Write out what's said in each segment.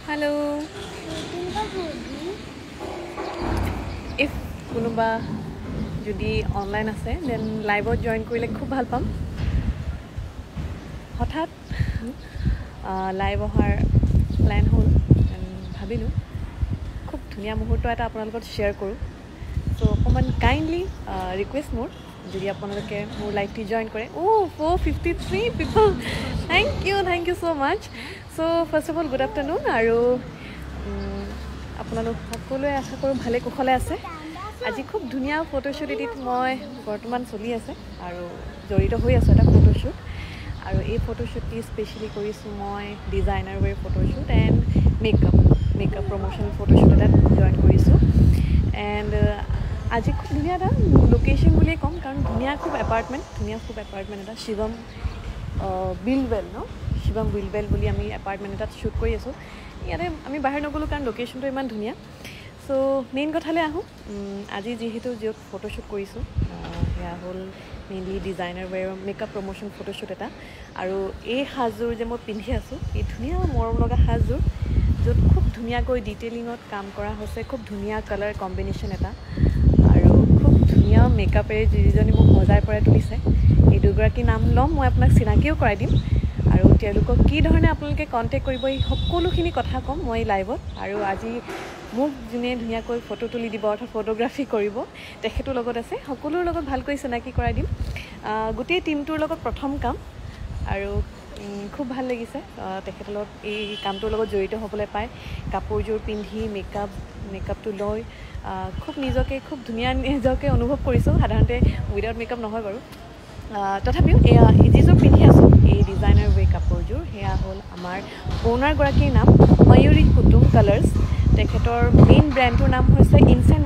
Hello. If কোনোবা যদি online আছে দেন লাইভত জয়েন কৰিলে খুব ভাল পাম হঠাৎ লাইভ অহাৰ প্ল্যান হ'ল ভাবিলোঁ খুব ধুনীয়া মুহূৰ্ত এটা আপোনালোকৰ শ্বেয়াৰ কৰোঁ সো অকণমান কাইণ্ডলি ৰিকুৱেষ্ট মোৰ যদি আপোনালোকে মোৰ লাইভটি জয়েন কৰে 453 people thank you so much so first of all good afternoon আৰু আপোনালোক সকলোৱে আশা কৰোঁ ভালে কুশলে আছে আজি খুব ধুনীয়া ফটোশ্বুট এডিট মই বৰ্তমান চলি আছে আৰু জড়িত হৈ আছোঁ এটা ফটোশ্বুট আৰু এই ফটোশ্বুটটি স্পেচিয়েলি কৰিছোঁ মই designer wear photoshoot and makeup promotion photoshoot এটাত জইন কৰিছোঁ এণ্ড আজি খুব ধুনীয়া এটা লোকেশ্যন বুলিয়ে ক'ম কাৰণ ধুনীয়া খুব এপাৰ্টমেণ্ট এটা শিৱম বিলৱেল শিৱম বিলৱেল বুলি আমি এপাৰ্টমেণ্ট এটাত শ্বুট কৰি আছোঁ ইয়াতে আমি বাহিৰ নগ'লোঁ কাৰণ লোকেশ্যনটো ইমান ধুনীয়া সো মেইন কথালৈ আহোঁ আজি যিহেতু য'ত ফটোশ্বুট কৰিছোঁ সেয়া হ'ল mainly designer wear makeup promotion photoshoot এটা আৰু এই সাজযোৰ যে মই পিন্ধি আছোঁ এই ধুনীয়া মৰম লগা সাজযোৰ য'ত খুব ধুনীয়াকৈ ডিটেইলিঙত কাম কৰা হৈছে খুব ধুনীয়া কালাৰ কম্বিনেশ্যন এটা আৰু খুব ধুনীয়া মেকআপেৰে যিজনী মোক মজাই পৰাই তুলিছে এই দুগৰাকী নাম ল'ম মই আপোনাক চিনাকিও কৰাই দিম আৰু তেওঁলোকক কি ধৰণে আপোনালোকে কণ্টেক্ট কৰিব এই সকলোখিনি কথা ক'ম মই লাইভত আৰু আজি মোক যোনে ধুনীয়াকৈ ফটো তুলি দিব অৰ্থাৎ ফটোগ্ৰাফী কৰিব তেখেতৰ লগত আছে সকলোৰ লগত ভালকৈ চিনাকি কৰাই দিম গোটেই টিমটোৰ লগত প্ৰথম কাম আৰু খুব ভাল লাগিছে তেখেতৰ লগত এই কামটোৰ লগত জড়িত হ'বলৈ পায় কাপোৰযোৰ পিন্ধি মেকআপটো লৈ খুব খুব ধুনীয়া নিজকে অনুভৱ কৰিছোঁ সাধাৰণতে উইদাউট মেকআপ নহয় বাৰু তথাপিও এয়া যিযোৰ পিন্ধি আছোঁ এই ডিজাইনাৰ ৱে কাপোৰযোৰ সেয়া হ'ল আমাৰ অ'নাৰগৰাকীৰ নাম ময়ূৰী কুটুম কালাৰ্ছ তেখেতৰ মেইন ব্ৰেণ্ডটোৰ নাম হৈছে ইনচেণ্ট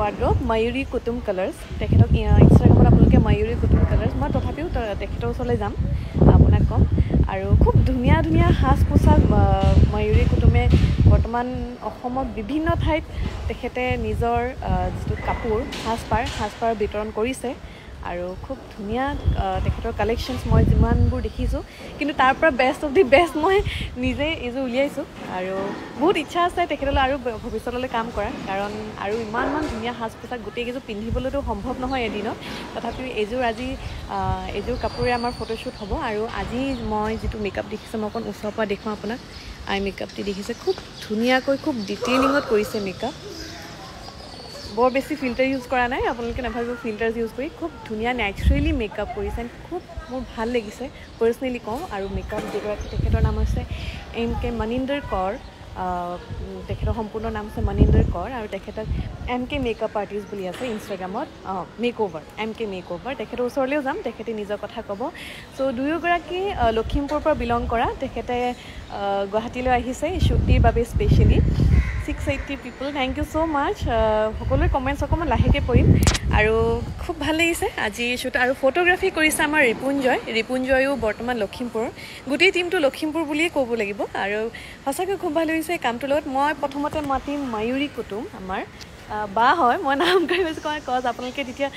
ৱাৰ্ড্ৰপ ময়ূৰী কুটুম কালাৰ্ছ তেখেতক ইনষ্টাগ্ৰামত আপোনালোকে ময়ূৰী কুটুম কালাৰ্ছ মই তথাপিও তেখেতৰ ওচৰলৈ যাম আপোনাক ক'ম আৰু খুব ধুনীয়া সাজ পোছাক ময়ূৰী কুটুমে বৰ্তমান অসমত বিভিন্ন ঠাইত তেখেতে নিজৰ যিটো কাপোৰ সাজপাৰ বিতৰণ কৰিছে আৰু খুব ধুনীয়া তেখেতৰ কালেকশ্যনছ মই যিমানবোৰ দেখিছোঁ কিন্তু তাৰ পৰা বেষ্ট অফ দি বেষ্ট মই নিজে এইযোৰ উলিয়াইছোঁ আৰু বহুত ইচ্ছা আছে তেখেতলৈ আৰু ভৱিষ্যতলৈ কাম কৰা কাৰণ আৰু ইমান ধুনীয়া সাজ পোছাক গোটেইকেইযোৰ পিন্ধিবলৈতো সম্ভৱ নহয় এদিনত তথাপিও এইযোৰ কাপোৰে আমাৰ ফটোশ্বুট হ'ব আৰু আজি মই যিটো মেকআপ দেখিছোঁ মই অকণ ওচৰৰ পৰা দেখুৱাওঁ আপোনাক আই মেকআপটি দেখিছে খুব ধুনীয়াকৈ খুব ডিটেইলিঙত কৰিছে মেকআপ বৰ বেছি ফিল্টাৰ ইউজ কৰা নাই আপোনালোকে নাভাবিব ফিল্টাৰ্ছ ইউজ কৰি খুব ধুনীয়া নেচাৰেলি মেকআপ কৰিছে খুব মোৰ ভাল লাগিছে পাৰ্চনেলি কওঁ আৰু মেকআপ যিগৰাকী তেখেতৰ নাম হৈছে MK মনিন্দৰ কৌৰ তেখেতৰ সম্পূৰ্ণ নাম হৈছে মনিন্দৰ কৌৰ আৰু তেখেতক MK মেকআপ আৰ্টিষ্ট বুলি আছে ইনষ্টাগ্ৰামত MK মেকঅভাৰ তেখেতৰ ওচৰলৈও যাম তেখেতে নিজৰ কথা ক'ব চ' দুয়োগৰাকী লখিমপুৰৰ পৰা বিলং কৰা তেখেতে গুৱাহাটীলৈ আহিছে শ্বুটিৰ বাবে specially 680 people thank you so' much সকলোৰে কমেণ্টছ অকণমান লাহেকৈ পঢ়িম আৰু খুব ভাল লাগিছে আজি শ্বুট আৰু ফটোগ্ৰাফী কৰিছে আমাৰ ৰিপুঞ্জয়ো বৰ্তমান লখিমপুৰৰ গোটেই টিমটো লখিমপুৰ বুলিয়ে ক'ব লাগিব আৰু সঁচাকৈ খুব ভাল লাগিছে কামটোৰ লগত মই প্ৰথমতে মাতিম ময়ূৰী কুটুম আমাৰ বা হয় মই নাম কৈছোঁ কজ আপোনালোকে তেতিয়া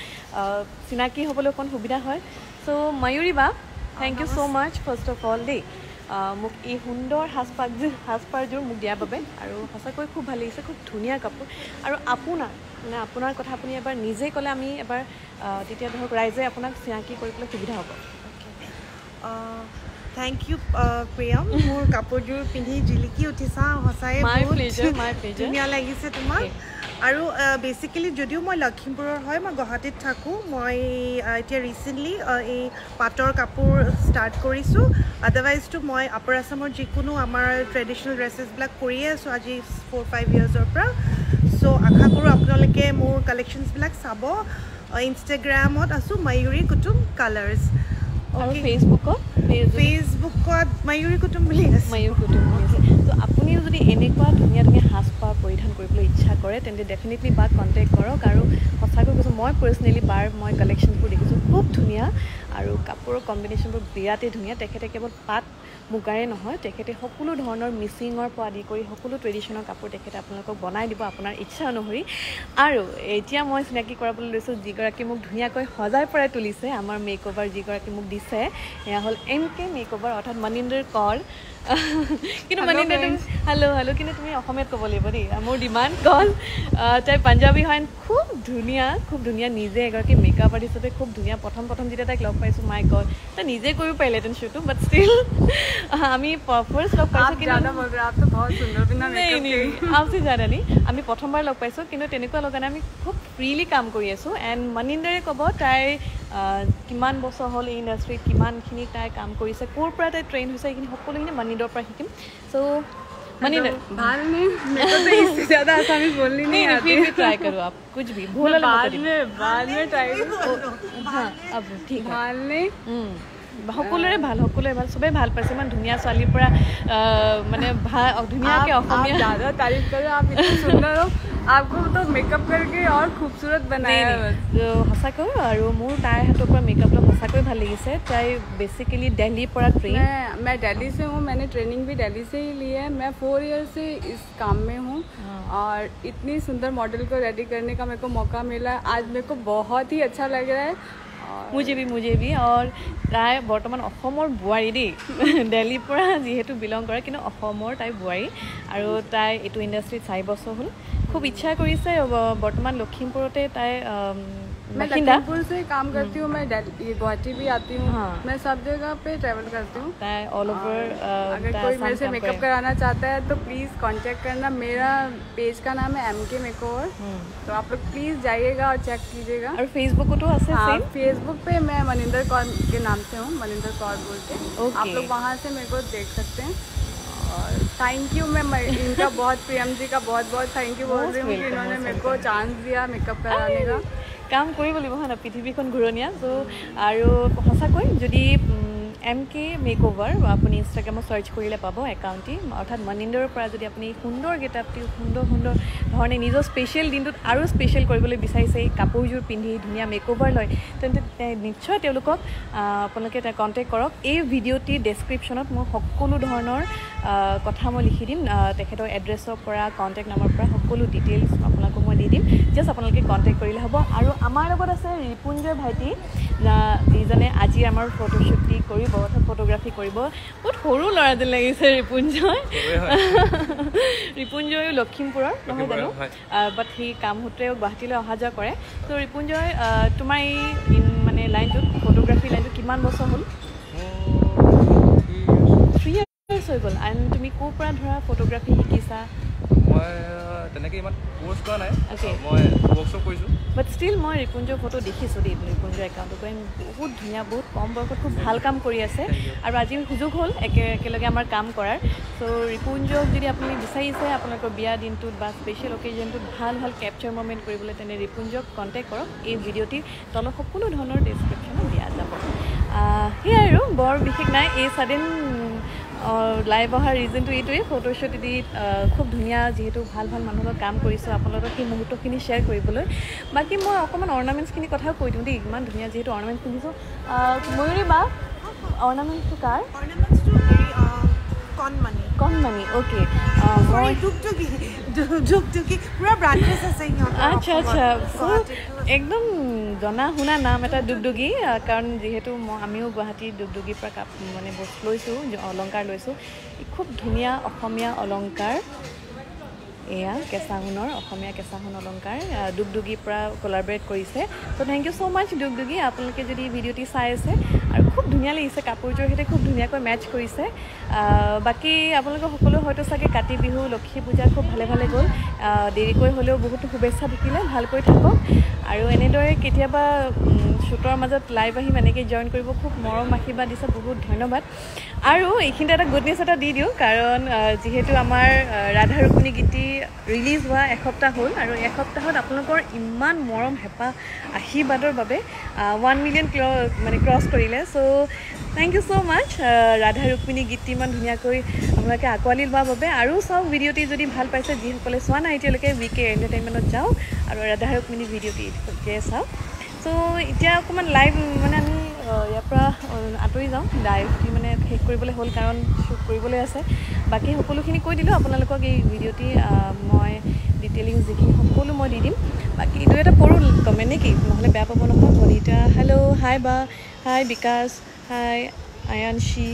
চিনাকি হ'বলৈ অকণ সুবিধা হয় চ' ময়ূৰী বা thank you so' much first of all দেই মোক এই সুন্দৰ সাজপাৰযোৰ মোক দিয়াৰ বাবে আৰু সঁচাকৈ খুব ভাল লাগিছে খুব ধুনীয়া কাপোৰ আৰু আপোনাৰ কথা আপুনি এবাৰ নিজেই ক'লে আমি এবাৰ তেতিয়া ধৰক ৰাইজে আপোনাক চিনাকি কৰিবলৈ সুবিধা হ'ব থেংক ইউ প্ৰিয়ম মোৰ কাপোৰযোৰ পিন্ধি জিলিকি উঠিছা সঁচাই ধুনীয়া লাগিছে তোমাক আৰু বেচিকেলি যদিও মই লখিমপুৰৰ হয় মই গুৱাহাটীত থাকোঁ মই এতিয়া ৰিচেণ্টলি এই পাটৰ কাপোৰ ষ্টাৰ্ট কৰিছোঁ আদাৰৱাইজটো মই আপাৰ আছামৰ যিকোনো আমাৰ ট্ৰেডিশ্যনেল ড্ৰেছেছবিলাক কৰিয়ে আছোঁ আজি 4-5 ইয়াৰ্ছৰ পৰা চ' আশা কৰোঁ আপোনালোকে মোৰ কালেকশ্যনছবিলাক চাব ইনষ্টাগ্ৰামত আছোঁ ময়ূৰী কুটুম কালাৰ্ছ আৰু ফেচবুকত ময়ূৰী কুটুম বুলি আছে ত' আপুনিও যদি এনেকুৱা ধুনীয়া ধুনীয়া সাজপাৰ পৰিধান কৰিবলৈ ইচ্ছা কৰে তেন্তে ডেফিনেটলি বাক কণ্টেক্ট কৰক আৰু সঁচাকৈ কৈছোঁ মই পাৰ্চনেলি বাৰ মই কালেকশ্যনবোৰ দেখিছোঁ খুব ধুনীয়া আৰু কাপোৰৰ কম্বিনেশ্যনবোৰ বিৰাটেই ধুনীয়া তেখেতে কেৱল পাট মুগাৰে নহয় তেখেতে সকলো ধৰণৰ মিচিঙৰ পৰা আদি কৰি সকলো ট্ৰেডিশ্যনেল কাপোৰ তেখেতে আপোনালোকক বনাই দিব আপোনাৰ ইচ্ছা অনুসৰি আৰু এতিয়া মই চিনাকি কৰাবলৈ লৈছোঁ যিগৰাকী মোক ধুনীয়াকৈ সজাই পৰাই তুলিছে আমাৰ মেকঅভাৰ যিগৰাকী মোক দিছে এয়া হ'ল MK মেকঅভাৰ অৰ্থাৎ মনিন্দৰ কল কিন্তু মনিন্দৰ হেল্ল' কিন্তু তুমি অসমীয়াত ক'ব লাগিব দেই মোৰ ডিমাণ্ড কল তাই পাঞ্জাবী হয় খুব ধুনীয়া নিজে এগৰাকী মেকআপ আৰ্টিষ্ট হিচাপে খুব ধুনীয়া প্ৰথম যেতিয়া তাইক লগ পাইছোঁ মাই গড তাই নিজে কৰিব পাৰিলেহেঁতেন শ্বুটো বাট ষ্টিল আমি ফাৰ্ষ্ট লগ পাইছোঁ কিন্তু আপচি জানা নি আমি প্ৰথমবাৰ লগ পাইছোঁ কিন্তু তেনেকুৱা লগা নাই আমি খুব ফ্ৰীলি কাম কৰি আছোঁ এণ্ড মনিন্দৰে ক'ব তাইৰ কিমান বছৰ হ'ল এই ইণ্ডাষ্ট্ৰীত কিমানখিনি তাই কাম কৰিছে ক'ৰ পৰা তাই ট্ৰেইন হৈছে এইখিনি সকলোখিনি মনিন্দৰৰ পৰা শিকিম চ' मनिंदर बाल में मेरे को तो इससे ज्यादा आसानी बोलनी नहीं आती फिर भी ट्राई करो आप कुछ भी भूल बाल में ट्राई हाँ अब ठीक है बाल में সকলোৰে ভাল চবেই ভাল পাইছে ইমান ধুনীয়া ছোৱালীৰ পৰা মানে ধুনীয়াকৈ অসমীয়া ज़्यादा तारीफ करो आप इतने सुंदर हो आपको तो मेकअप करके और खूबसूरत बनाया সঁচাকৈ আৰু মোৰ তাইৰ হাতৰ পৰা মেকআপ লোৱা সঁচাকৈ ভাল লাগিছে তাই বেচিকেলি দিল্লীৰ পৰা ট্ৰেইন मैं दिल्ली से हूँ मैंने ट्रेनिंग भी दिल्ली से ही ली है मैं 4 ईयर से इस काम में हूँ और इतनी सुंदर मॉडल को रेडी करने का मेरे को मौका मिला आज मेरे को बहुत ही अच्छा लग रहा है मुझे भी और তাই বৰ্তমান অসমৰ বোৱাৰী দেই দিল্লীৰ পৰা যিহেতু বিলং কৰে কিন্তু অসমৰ তাই বোৱাৰী আৰু তাই এইটো ইণ্ডাষ্ট্ৰীত 4 বছৰ হ'ল খুব ইচ্ছা কৰিছে বৰ্তমান লখিমপুৰতে তাই मैं लखीमपुर से काम करती हूँ मैं गुवाहाटी भी आती हूँ मैं सब जगह पे ट्रैवल करती हूँ ऑल ओवर अगर कोई मेरे से मेकअप कराना चाहता है तो प्लीज़ कांटेक्ट करना मेरा पेज का नाम है MK मेकओवर तो आप लोग प्लीज़ जाइएगा और चेक कीजिएगा और फेसबुक तो हाँ फेसबुक पे मैं मनिंदर कौर के नाम से हूँ मनिंदर कौर बोल के आप लोग वहाँ से मेरे को देख सकते हैं और थैंक यू मैं इनका बहुत PM जी का बहुत थैंक यू बोल रही हूँ कि इन्होंने मेरे को चांस दिया मेकअप कराने का কাম কৰিব লাগিব হয় না পৃথিৱীখন ঘূৰণীয়া চ' আৰু সঁচাকৈ যদি MK মেকঅভাৰ আপুনি ইনষ্টাগ্ৰামত চাৰ্চ কৰিলে পাব একাউণ্টটি অৰ্থাৎ মনিন্দৰৰ পৰা যদি আপুনি সুন্দৰ গেটআপটি সুন্দৰ ধৰণে নিজৰ স্পেচিয়েল দিনটোত আৰু স্পেচিয়েল কৰিবলৈ বিচাৰিছে কাপোৰযোৰ পিন্ধি ধুনীয়া মেকঅভাৰ লয় তেন্তে নিশ্চয় তেওঁলোকক আপোনালোকে কণ্টেক্ট কৰক এই ভিডিঅ'টিৰ ডেছক্ৰিপশ্যনত মই সকলো ধৰণৰ কথা মই লিখি দিম তেখেতৰ এড্ৰেছৰ পৰা কণ্টেক্ট নাম্বাৰৰ পৰা সকলো ডিটেইলছ আপোনালোকক মই দি দিম জাষ্ট আপোনালোকে কণ্টেক্ট কৰিলে হ'ব আৰু আমাৰ লগত আছে ৰিপুঞ্জয় ভাইটি যিজনে আজি আমাৰ ফটোশ্বুটটি কৰিব অৰ্থাৎ ফটোগ্ৰাফী কৰিব বহুত সৰু ল'ৰা যেন লাগিছে ৰিপুঞ্জয় লখিমপুৰৰ নহয় জানো বাট সি কাম সূত্ৰে গুৱাহাটীলৈ অহা যোৱা কৰে ত' ৰিপুঞ্জয় তোমাৰ এই মানে লাইনটোত ফটোগ্ৰাফী লাইনটোত কিমান বছৰ হ'ল 3 years হৈ গ'ল এণ্ড তুমি ক'ৰ পৰা ধৰা ফটোগ্ৰাফী শিকিছা মই তেনেকৈ ইমান কোৰ্চ কৰা নাই মই ৱৰ্কশ্বপ কৰিছোঁ বাট ষ্টিল মই ৰিপুঞ্জৰ ফটো দেখিছোঁ দেই ৰিপুঞ্জৰ একাউণ্টটো কৰি বহুত ধুনীয়া বহুত কম বয়সত খুব ভাল কাম কৰি আছে আৰু আজি সুযোগ হ'ল একেলগে আমাৰ কাম কৰাৰ চ' ৰিপুঞ্জক যদি আপুনি বিচাৰিছে আপোনালোকৰ বিয়া দিনটোত বা স্পেচিয়েল অকেজনটোত ভাল কেপচাৰ মমেণ্ট কৰিবলৈ তেনে ৰিপুঞ্জক কণ্টেক্ট কৰক এই ভিডিঅ'টিৰ তলত সকলো ধৰণৰ ডেছক্ৰিপশ্যনত দিয়া যাব সেয়াই আৰু বৰ বিশেষ নাই এই ছাডেন লাইভ অহাৰ ৰিজনটো এইটোৱে ফটোশ্বুট দি খুব ধুনীয়া যিহেতু ভাল মানুহৰ লগত কাম কৰিছোঁ আপোনালোকক সেই মুহূৰ্তখিনি শ্বেয়াৰ কৰিবলৈ বাকী মই অকণমান অৰ্নামেণ্টছখিনি কথাও কৈ দিওঁ দেই ইমান ধুনীয়া যিহেতু অৰ্নামেণ্টছ পিন্ধিছোঁ ময়ূৰী বা অৰ্নামেণ্টছটো কাৰ কণমানি অ'কে মই আচ্ছা একদম জনা শুনা নাম এটা ডুগডুগি কাৰণ যিহেতু আমিও গুৱাহাটী ডুগডুগিৰ পৰা মানে বস্তু লৈছোঁ অলংকাৰ লৈছোঁ খুব ধুনীয়া অসমীয়া অলংকাৰ এয়া কেঁচা সোণৰ অসমীয়া কেঁচা সোণ অলংকাৰ ডুগডুগিৰ পৰা কোলাবৰেট কৰিছে ত' থেংক ইউ ছ' মাছ ডুগডুগি আপোনালোকে যদি ভিডিঅ'টি চাই আছে আৰু খুব ধুনীয়া লাগিছে কাপোৰযোৰ সৈতে খুব ধুনীয়াকৈ মেটচ কৰিছে বাকী আপোনালোকৰ সকলো হয়তো চাগে কাতি বিহু লক্ষী পূজা খুব ভালে গ'ল দেৰিকৈ হ'লেও বহুতো শুভেচ্ছা থাকিলে ভালকৈ থাকক আৰু এনেদৰে কেতিয়াবা শ্বুটৰ মাজত লাইভ আহি এনেকৈ জইন কৰিব খুব মৰম আশীৰ্বাদ দিছে বহুত ধন্যবাদ আৰু এইখিনিতে এটা গুড নিউজ এটা দি দিওঁ কাৰণ যিহেতু আমাৰ ৰাধা ৰুক্মিণী গীতি ৰিলিজ হোৱা এসপ্তাহ হ'ল আৰু এসপ্তাহত আপোনালোকৰ ইমান মৰম হেঁপাহ আশীৰ্বাদৰ বাবে 1 মিলিয়ন মানে ক্ৰছ কৰিলে চ' থেংক ইউ ছ' মাছ ৰাধা ৰুক্মিণী গীতটি ইমান ধুনীয়াকৈ আপোনালোকে আঁকোৱালি লোৱাৰ বাবে আৰু চাওক ভিডিঅ'টি যদি ভাল পাইছে যিসকলে চোৱা নাই এতিয়ালৈকে VK এণ্টাৰটেইনমেণ্টত যাওক আৰু ৰাধা ৰুক্মিণী ভিডিঅ'টি এতিয়াই চাওক চ' এতিয়া অকণমান লাইভ মানে আমি ইয়াৰ পৰা আঁতৰি যাওঁ লাইভটি মানে শেষ কৰিবলৈ হ'ল কাৰণ শ্বুট কৰিবলৈ আছে বাকী সকলোখিনি কৈ দিলোঁ আপোনালোকক এই ভিডিঅ'টি মই ডিটেইলিং যিখিনি সকলো মই দি দিম বাকী এইটো এটা পঢ়োঁ কমেণ্ট নেকি নহ'লে বেয়া পাব নহয় বনিতা হেল্ল' হাই বা হাই বিকাশ হাই আয়ানশী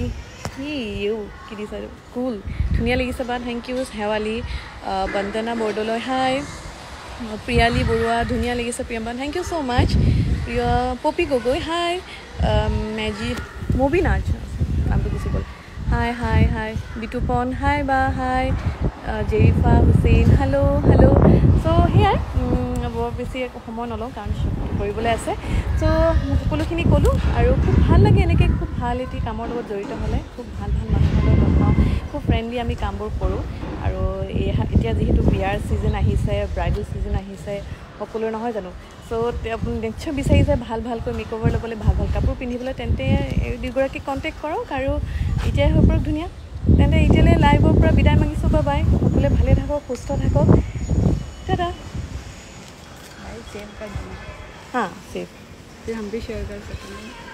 কি দিছা কুল ধুনীয়া লাগিছে বা থেংক ইউ শেৱালী বন্দনা বৰদলৈ হাই প্ৰিয়ালী বৰুৱা ধুনীয়া লাগিছে প্ৰিয়ম্বা থেংক ইউ ছ' মাছ প্ৰিয় পপি গগৈ হাই মেজি মুবি নাচ নামটো গুচি গ'ল হাই হাই হাই বিতুপন হাই বা হাই জেৰিফা হুছেইন হেল্ল' চ' সেয়াই বৰ বেছি সময় নলওঁ কাৰণ কৰিবলৈ আছে চ' সকলোখিনি ক'লোঁ আৰু খুব ভাল লাগে এনেকৈ খুব ভাল এটি কামৰ লগত জড়িত হ'লে খুব ভাল মানুহৰ লগত লগ পাওঁ খুব ফ্ৰেণ্ডলি আমি কামবোৰ কৰোঁ আৰু এতিয়া যিহেতু বিয়াৰ ছিজন আহিছে ব্ৰাইডেল ছিজন আহিছে সকলোৰে নহয় জানো চ' আপুনি নিশ্চয় বিচাৰিছে ভালকৈ মেকঅভাৰ ল'বলৈ ভাল কাপোৰ পিন্ধিবলৈ তেন্তে দুগৰাকীক কণ্টেক্ট কৰক আৰু এতিয়াই হৈ পৰক ধুনীয়া তেন্তে এতিয়ালৈ লাইভৰ পৰা বিদায় মাগিছোঁ বাই সকলোৱে ভালে থাকক সুস্থ থাকক দাদা सेव कर देना हाँ सेव फिर हम भी शेयर कर सकेंगे